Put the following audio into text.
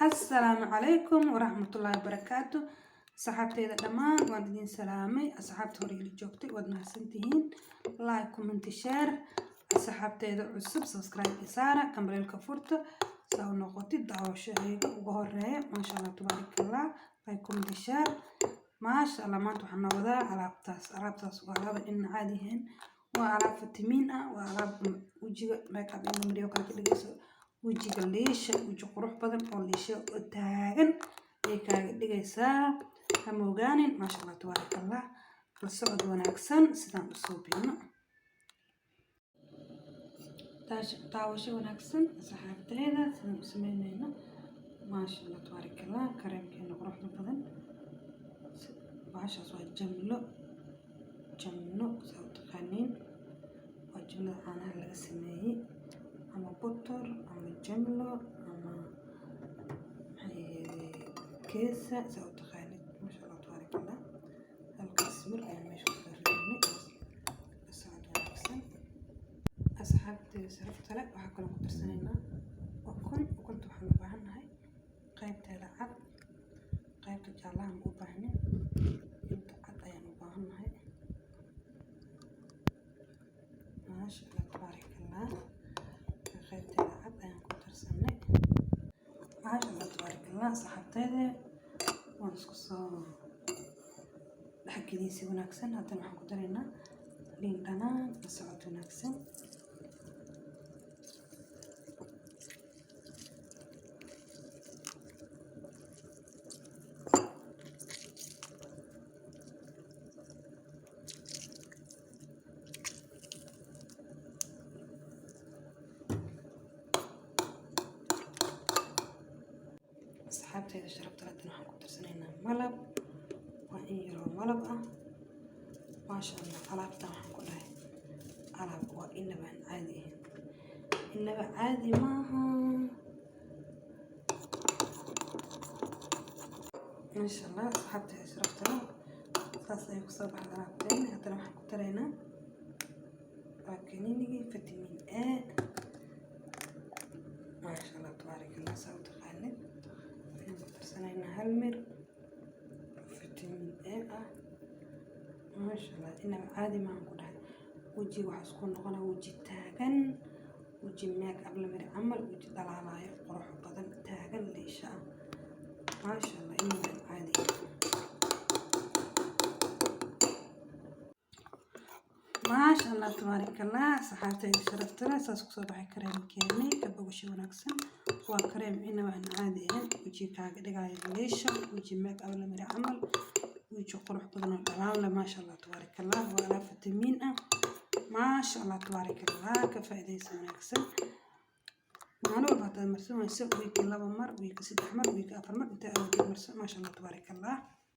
السلام عليكم ورحمة الله وبركاته. صحابتي دمان وان idin salaamay asxaabta hore ila joogtay waad mahadsantihiin like comment share asxaabteeda cusub subscribe isaara kambalelka furta saa noqotid daawashadayda ugu horeeya maasha Allah tabarakallah like comment share maasha Allah maanta waxaan wadaa alaabtaas waa alaab in caadi ahayn waa alaab fitamiin ah waa alaab wajiga makeup in mariyo kala dhigayso wajiga liisha waji qurux badan oo liisha oo taagan ay kaaga dhigaysaa kama ogaanin maasha Allah tabarakallah la socod wanaagsan sidaan u soo bixino daawasho wanaagsan asxaabteeda sidaan u sameynayno maasha Allah tabarakallah kareemkeena quruxda badan baashaas waa jamlo soo taqaaniin waa jamlo caanaha laga sameeyay ama butter ama jamlo ama keesa soo taqaaniin maasha Allah tabarakallah halkaas mir ayaa meesha ku saarnay asxaabta wanaagsan asxaabteeda sharafta leh waxaa kaloo ku darsanaynaa ukunta waxaan u baahannahay qaybteeda cad qaybta jaalaha ma u baahnin inta cad ayaan u baahannahay maasha Allah tabarakallah qaybteeda cad ayaan ku darsanay maasha Allah tabarakallah asxaabteeda waan isku soo dhexgeliyay si wanaagsan haddana waxaan ku daraynaa liin dhanaan la socod wanaagsan asxaabteeda sharafta leh waxaan ku darsanaynaa malab waa in yaroo malab ah maasha Allah alaabta waxaan ku dhahay alaab waa inaba aan caadi ahayn inaba caadi maaha maasha Allah asxaabteeda sharafta leh saas ayay ku soo baxday alaabteena haddana waxaan ku daraynaa waa kaniinigii fitamiin A maasha Allah tabarakallah saa u taqaanid waxaan hal mir fitamiin A ah maasha Allah inaba caadi maahan ku dhahay wajiga waxaa isku noqonaa waji taagan waji makeup la mari camal waji dhalaalayo qurux badan taagan liisha ah maasha Allah inaba caadi maasha Allah tabarakallah saxaabtayda sharafta leh saas ku soo baxay kareemkeeni ka bogasho wanaagsan waa kareem inaba aan caadi ahayn wajiga kaaga dhigayo liisha waji makeup la mari camal waji qurux badan oo dhalaal leh maasha Allah tabarakallah waa alaab fitamiin ah maasha Allah tabarakallah ka faa'iidaysi wanaagsan maalin walba hadaad marsan wayso wiigii 2 mar wiigii 3 mar wiigii 4 mar inta aad marsan maasha Allah tabarakallah